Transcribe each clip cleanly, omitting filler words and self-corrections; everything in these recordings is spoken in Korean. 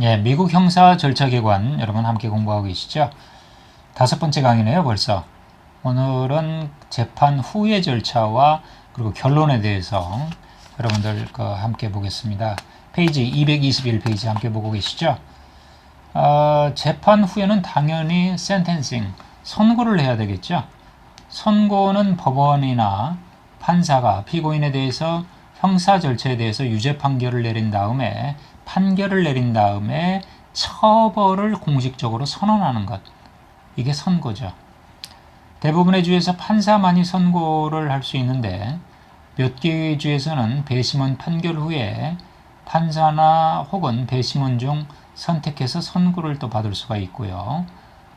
예, 미국 형사 절차기관 여러분 함께 공부하고 계시죠? 5번째 강의네요, 벌써. 오늘은 재판 후의 절차와 그리고 결론에 대해서 여러분들 함께 보겠습니다. 페이지 221페이지 함께 보고 계시죠? 재판 후에는 당연히 sentencing, 선고를 해야 되겠죠? 선고는 법원이나 판사가 피고인에 대해서 형사 절차에 대해서 유죄 판결을 내린 다음에 처벌을 공식적으로 선언하는 것. 이게 선고죠. 대부분의 주에서 판사만이 선고를 할 수 있는데 몇 개의 주에서는 배심원 판결 후에 판사나 혹은 배심원 중 선택해서 선고를 또 받을 수가 있고요.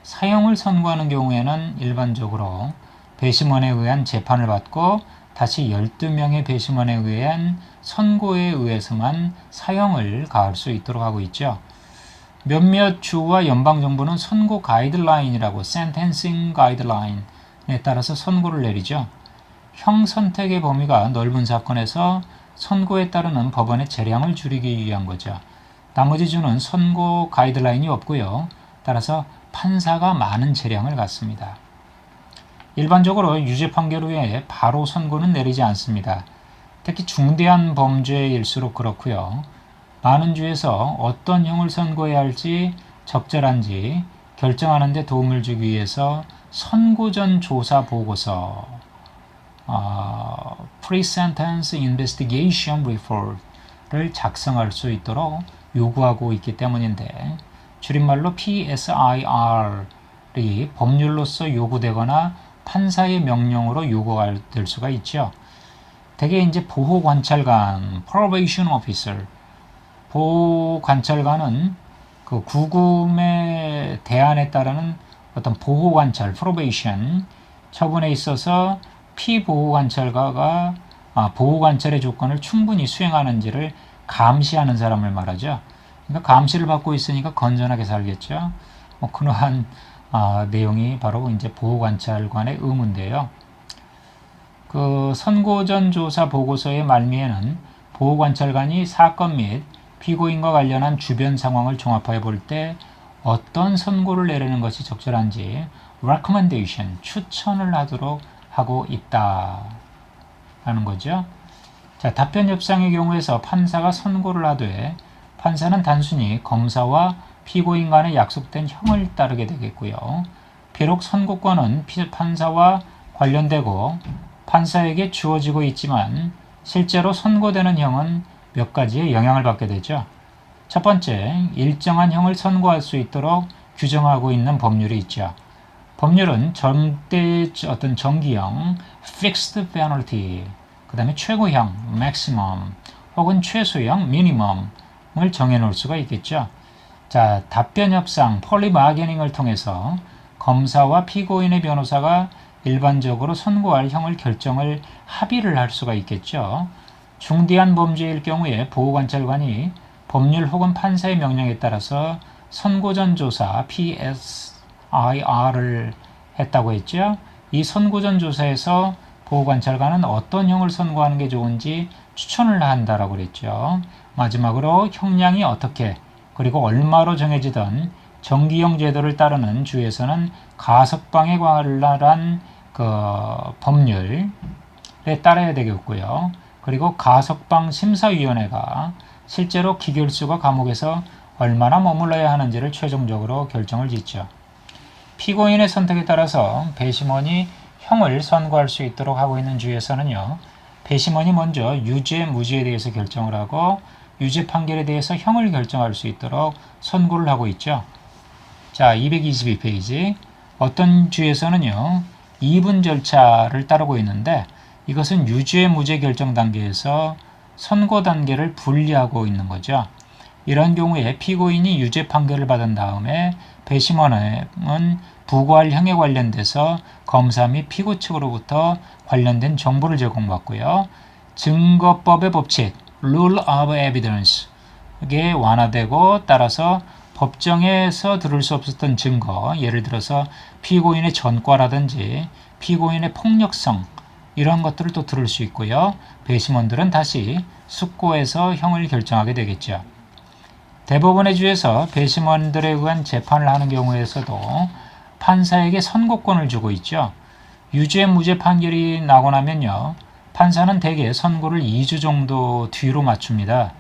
사형을 선고하는 경우에는 일반적으로 배심원에 의한 재판을 받고 다시 12명의 배심원에 의한 선고에 의해서만 사형을 가할 수 있도록 하고 있죠. 몇몇 주와 연방정부는 선고 가이드라인이라고 sentencing guideline에 따라서 선고를 내리죠. 형 선택의 범위가 넓은 사건에서 선고에 따르는 법원의 재량을 줄이기 위한 거죠. 나머지 주는 선고 가이드라인이 없고요. 따라서 판사가 많은 재량을 갖습니다. 일반적으로 유죄 판결 후에 바로 선고는 내리지 않습니다. 특히 중대한 범죄일수록 그렇고요. 많은 주에서 어떤 형을 선고해야 할지 적절한지 결정하는 데 도움을 주기 위해서 선고 전 조사 보고서 Pre-Sentence Investigation Report를 작성할 수 있도록 요구하고 있기 때문인데 줄임말로 PSIR이 법률로서 요구되거나 판사의 명령으로 요구될 수가 있죠. 대개 이제 보호관찰관, probation officer, 보호관찰관은 그 구금의 대안에 따르는 어떤 보호관찰, probation 처분에 있어서 피보호관찰가가 보호관찰의 조건을 충분히 수행하는지를 감시하는 사람을 말하죠. 그러니까 감시를 받고 있으니까 건전하게 살겠죠. 그러한 내용이 바로 이제 보호관찰관의 의무인데요. 그 선고 전 조사 보고서의 말미에는 보호관찰관이 사건 및 피고인과 관련한 주변 상황을 종합해 볼 때 어떤 선고를 내리는 것이 적절한지 recommendation, 추천을 하도록 하고 있다라는 거죠. 자, 답변 협상의 경우에서 판사가 선고를 하되 판사는 단순히 검사와 피고인 간에 약속된 형을 따르게 되겠고요. 비록 선고권은 판사와 관련되고 판사에게 주어지고 있지만 실제로 선고되는 형은 몇 가지의 영향을 받게 되죠. 첫 번째, 일정한 형을 선고할 수 있도록 규정하고 있는 법률이 있죠. 법률은 절대 어떤 정기형, fixed penalty, 그 다음에 최고형, maximum, 혹은 최소형, minimum을 정해놓을 수가 있겠죠. 자, 답변 협상, 폴리 바게닝을 통해서 검사와 피고인의 변호사가 일반적으로 선고할 형을 결정을 합의를 할 수가 있겠죠. 중대한 범죄일 경우에 보호관찰관이 법률 혹은 판사의 명령에 따라서 선고 전 조사 PSIR을 했다고 했죠. 이 선고 전 조사에서 보호관찰관은 어떤 형을 선고하는 게 좋은지 추천을 한다라고 그랬죠. 마지막으로 형량이 어떻게 그리고 얼마로 정해지던 정기형 제도를 따르는 주에서는 가석방에 관한 법률에 따라야 되겠고요. 그리고 가석방 심사위원회가 실제로 기결수가 감옥에서 얼마나 머물러야 하는지를 최종적으로 결정을 짓죠. 피고인의 선택에 따라서 배심원이 형을 선고할 수 있도록 하고 있는 주에서는요. 배심원이 먼저 유죄, 무죄에 대해서 결정을 하고 유죄 판결에 대해서 형을 결정할 수 있도록 선고를 하고 있죠. 자, 222페이지. 어떤 주에서는요. 2분 절차를 따르고 있는데 이것은 유죄, 무죄 결정 단계에서 선고 단계를 분리하고 있는 거죠. 이런 경우에 피고인이 유죄 판결을 받은 다음에 배심원은 부과할 형에 관련돼서 검사 및 피고 측으로부터 관련된 정보를 제공받고요. 증거법의 법칙, rule of evidence에 완화되고 따라서 법정에서 들을 수 없었던 증거, 예를 들어서 피고인의 전과라든지 피고인의 폭력성 이런 것들을 또 들을 수 있고요. 배심원들은 다시 숙고해서 형을 결정하게 되겠죠. 대법원의 주에서 배심원들에 의한 재판을 하는 경우에서도 판사에게 선고권을 주고 있죠. 유죄 무죄 판결이 나고 나면요. 판사는 대개 선고를 2주 정도 뒤로 맞춥니다.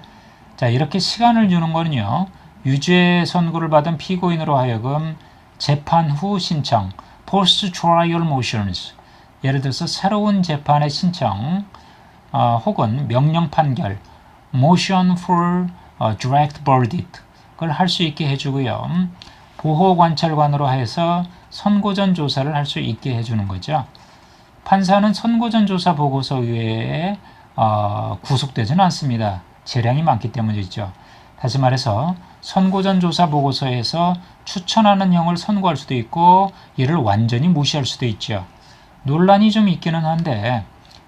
자, 이렇게 시간을 주는 거는요. 유죄 선고를 받은 피고인으로 하여금 재판 후 신청, post trial motions, 예를 들어서 새로운 재판의 신청, 혹은 명령 판결, motion for direct verdict, 그걸 할 수 있게 해주고요. 보호관찰관으로 해서 선고전 조사를 할 수 있게 해주는 거죠. 판사는 선고전 조사 보고서 외에 구속되지는 않습니다. 재량이 많기 때문이죠. 다시 말해서 선고전 조사 보고서에서 추천하는 형을 선고할 수도 있고 이를 완전히 무시할 수도 있죠. 논란이 좀 있기는 한데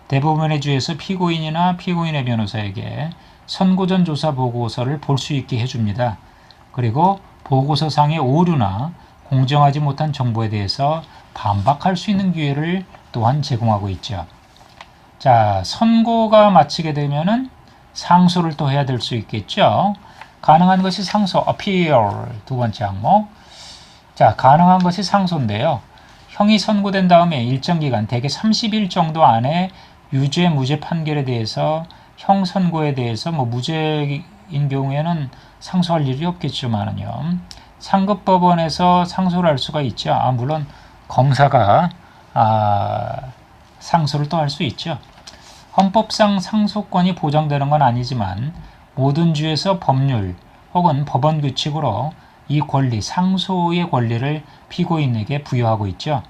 대법원의 주에서 피고인이나 피고인의 변호사에게 선고전 조사 보고서를 볼 수 있게 해줍니다. 그리고 보고서상의 오류나 공정하지 못한 정보에 대해서 반박할 수 있는 기회를 또한 제공하고 있죠. 자, 선고가 마치게 되면은 상소를 또 해야 될 수 있겠죠. 가능한 것이 상소, appeal, 두 번째 항목. 자, 가능한 것이 상소인데요. 형이 선고된 다음에 일정 기간, 대개 30일 정도 안에 유죄, 무죄 판결에 대해서 형 선고에 대해서 무죄인 경우에는 상소할 일이 없겠지만은요. 상급법원에서 상소를 할 수가 있죠. 물론 검사가 상소를 또 할 수 있죠. 헌법상 상소권이 보장되는 건 아니지만 모든 주에서 법률 혹은 법원 규칙으로 이 권리, 상소의 권리를 피고인에게 부여하고 있죠.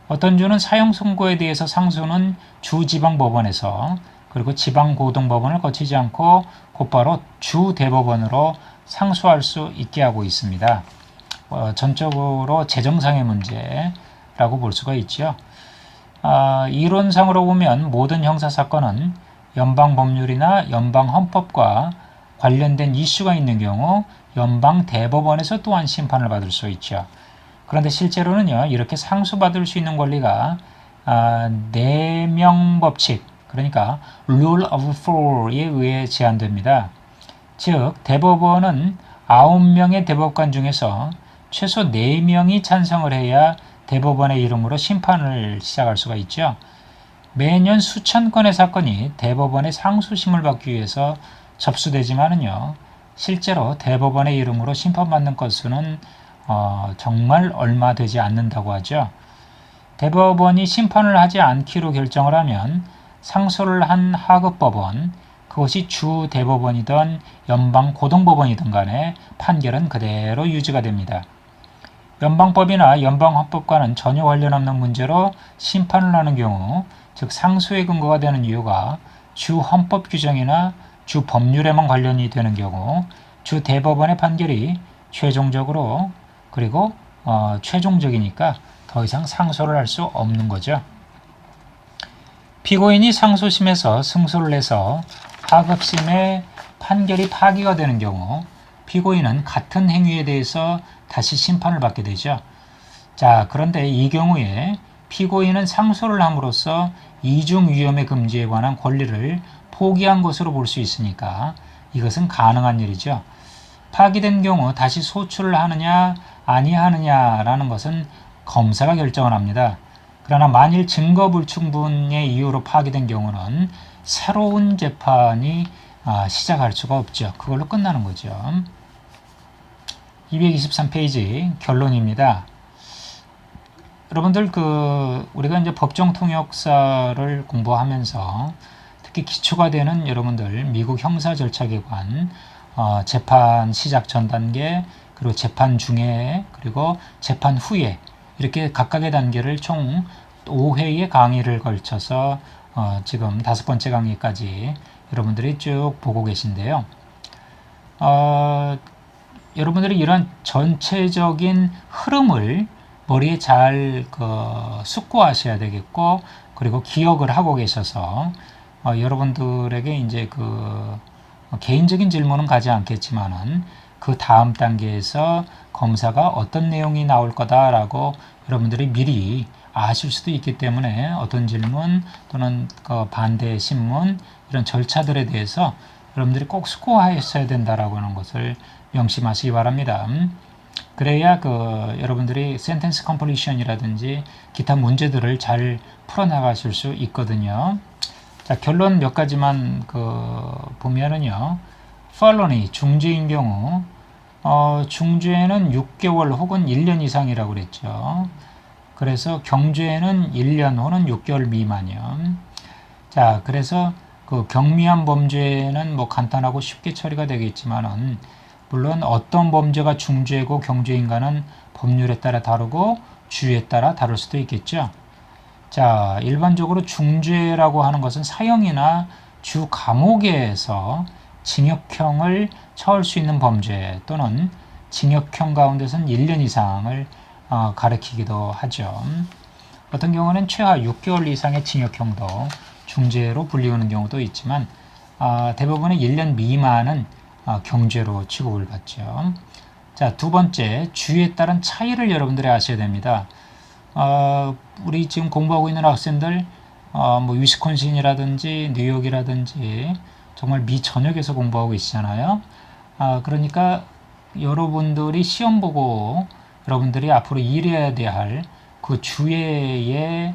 어떤 주는 사형 선고에 대해서 상소는 주지방법원에서 그리고 지방고등법원을 거치지 않고 곧바로 주대법원으로 상소할 수 있게 하고 있습니다. 전적으로 재정상의 문제라고 볼 수가 있죠. 이론상으로 보면 모든 형사사건은 연방법률이나 연방헌법과 관련된 이슈가 있는 경우 연방대법원에서 또한 심판을 받을 수 있죠. 그런데 실제로는요, 이렇게 상소받을 수 있는 권리가 4명 법칙, 그러니까 Rule of Four에 의해 제한됩니다. 즉, 대법원은 9명의 대법관 중에서 최소 4명이 찬성을 해야 대법원의 이름으로 심판을 시작할 수가 있죠. 매년 수천 건의 사건이 대법원의 상소심을 받기 위해서 접수되지만은요, 실제로 대법원의 이름으로 심판받는 건수는 정말 얼마 되지 않는다고 하죠. 대법원이 심판을 하지 않기로 결정을 하면 상소를 한 하급법원, 그것이 주 대법원이든 연방고등법원이든 간에 판결은 그대로 유지가 됩니다. 연방법이나 연방헌법과는 전혀 관련 없는 문제로 심판을 하는 경우, 즉 상소의 근거가 되는 이유가 주 헌법 규정이나 주 법률에만 관련이 되는 경우 주 대법원의 판결이 최종적으로 그리고 최종적이니까 더 이상 상소를 할 수 없는 거죠. 피고인이 상소심에서 승소를 해서 하급심의 판결이 파기가 되는 경우 피고인은 같은 행위에 대해서 다시 심판을 받게 되죠. 자, 그런데 이 경우에 피고인은 상소를 함으로써 이중 위험의 금지에 관한 권리를 포기한 것으로 볼 수 있으니까 이것은 가능한 일이죠. 파기된 경우 다시 소출을 하느냐 아니하느냐라는 것은 검사가 결정을 합니다. 그러나 만일 증거 불충분의 이유로 파기된 경우는 새로운 재판이 시작할 수가 없죠. 그걸로 끝나는 거죠. 223페이지 결론입니다. 여러분들 우리가 이제 법정 통역사를 공부하면서 특히 기초가 되는 여러분들 미국 형사 절차기관 재판 시작 전 단계 그리고 재판 중에 그리고 재판 후에 이렇게 각각의 단계를 총 5회의 강의를 걸쳐서 지금 5번째 강의까지 여러분들이 쭉 보고 계신데요. 여러분들이 이런 전체적인 흐름을 머리에 잘 숙고하셔야 되겠고 그리고 기억을 하고 계셔서 여러분들에게 이제 개인적인 질문은 가지 않겠지만은 그 다음 단계에서 검사가 어떤 내용이 나올 거다라고 여러분들이 미리 아실 수도 있기 때문에 어떤 질문 또는 반대 신문 이런 절차들에 대해서 여러분들이 꼭 숙고하셔야 된다라고 하는 것을 명심하시기 바랍니다. 그래야 여러분들이 센텐스 컴플리션이라든지 기타 문제들을 잘 풀어나가실 수 있거든요. 자, 결론 몇 가지만 보면은요. felony, 중죄인 경우 중죄는 6개월 혹은 1년 이상이라고 그랬죠. 그래서 경죄는 1년 혹은 6개월 미만이요. 자, 그래서 경미한 범죄는 뭐 간단하고 쉽게 처리가 되겠지만은 물론 어떤 범죄가 중죄고 경죄인가는 법률에 따라 다르고 주에 따라 다를 수도 있겠죠. 자, 일반적으로 중죄라고 하는 것은 사형이나 주 감옥에서 징역형을 처할 수 있는 범죄 또는 징역형 가운데서는 1년 이상을 가리키기도 하죠. 어떤 경우는 최하 6개월 이상의 징역형도 중죄로 불리우는 경우도 있지만 대부분의 1년 미만은 경죄로 취급을 받죠. 자, 두 번째, 주에 따른 차이를 여러분들이 아셔야 됩니다. 우리 지금 공부하고 있는 학생들 뭐 위스콘신이라든지 뉴욕이라든지 정말 미 전역에서 공부하고 계시잖아요. 그러니까 여러분들이 시험 보고 여러분들이 앞으로 일해야 될 그 주의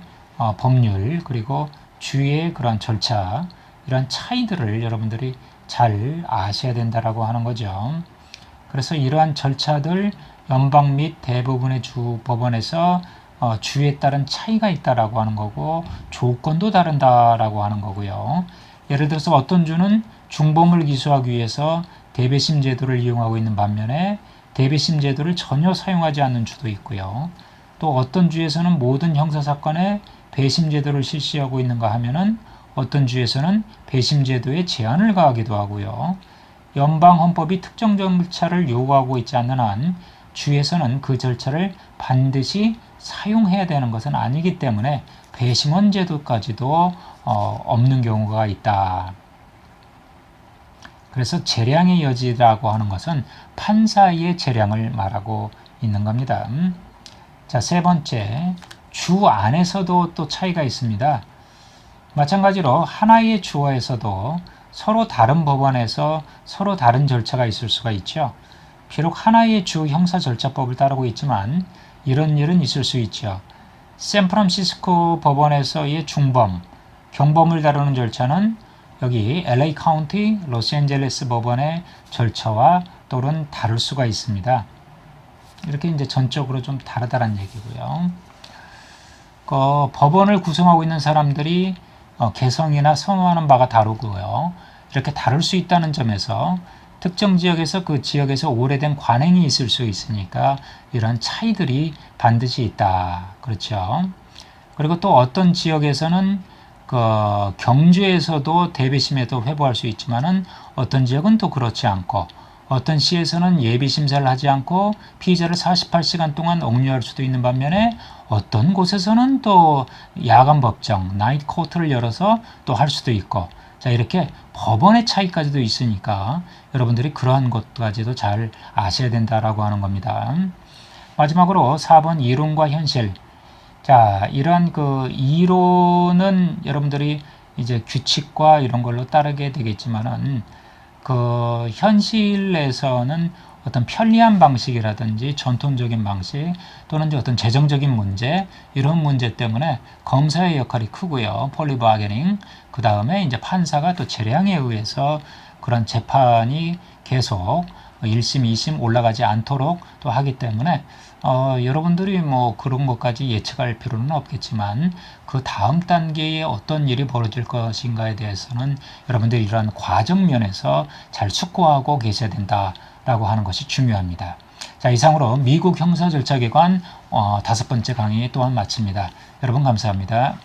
법률 그리고 주의 그런 절차 이런 차이들을 여러분들이 잘 아셔야 된다라고 하는 거죠. 그래서 이러한 절차들 연방 및 대부분의 주 법원에서 주에 따른 차이가 있다라고 하는 거고 조건도 다른다라고 하는 거고요. 예를 들어서 어떤 주는 중범을 기소하기 위해서 대배심 제도를 이용하고 있는 반면에 대배심 제도를 전혀 사용하지 않는 주도 있고요. 또 어떤 주에서는 모든 형사사건에 배심 제도를 실시하고 있는가 하면은 어떤 주에서는 배심 제도에 제한을 가하기도 하고요. 연방 헌법이 특정 절차를 요구하고 있지 않는 한 주에서는 그 절차를 반드시 사용해야 되는 것은 아니기 때문에 배심원 제도까지도 없는 경우가 있다. 그래서 재량의 여지라고 하는 것은 판사의 재량을 말하고 있는 겁니다. 자, 세 번째, 주 안에서도 또 차이가 있습니다. 마찬가지로 하나의 주어에서도 서로 다른 법원에서 서로 다른 절차가 있을 수가 있죠. 비록 하나의 주 형사절차법을 따르고 있지만 이런 일은 있을 수 있죠. 샌프란시스코 법원에서의 중범, 경범을 다루는 절차는 여기 LA 카운티, 로스앤젤레스 법원의 절차와 또는 다를 수가 있습니다. 이렇게 이제 전적으로 좀 다르다는 얘기고요. 법원을 구성하고 있는 사람들이 개성이나 선호하는 바가 다르고요. 이렇게 다를 수 있다는 점에서 특정 지역에서 그 지역에서 오래된 관행이 있을 수 있으니까 이런 차이들이 반드시 있다. 그렇죠. 그리고 또 어떤 지역에서는 경주에서도 대배심에도 회부할 수 있지만은 어떤 지역은 또 그렇지 않고 어떤 시에서는 예비 심사를 하지 않고 피의자를 48시간 동안 옥류할 수도 있는 반면에 어떤 곳에서는 또 야간 법정, 나이트 코트를 열어서 또 할 수도 있고 자 이렇게 법원의 차이까지도 있으니까 여러분들이 그러한 것까지도 잘 아셔야 된다라고 하는 겁니다. 마지막으로 4번 이론과 현실. 자, 이러한 이론은 여러분들이 이제 규칙과 이런 걸로 따르게 되겠지만은 현실에서는 어떤 편리한 방식이라든지 전통적인 방식 또는 어떤 재정적인 문제 이런 문제 때문에 검사의 역할이 크고요. 폴리바게닝 그 다음에 이제 판사가 또 재량에 의해서 그런 재판이 계속 1심, 2심 올라가지 않도록 또 하기 때문에 여러분들이 뭐 그런 것까지 예측할 필요는 없겠지만 그 다음 단계에 어떤 일이 벌어질 것인가에 대해서는 여러분들이 이러한 과정 면에서 잘 숙고하고 계셔야 된다라고 하는 것이 중요합니다. 자, 이상으로 미국 형사절차기관 5번째 강의 또한 마칩니다. 여러분 감사합니다.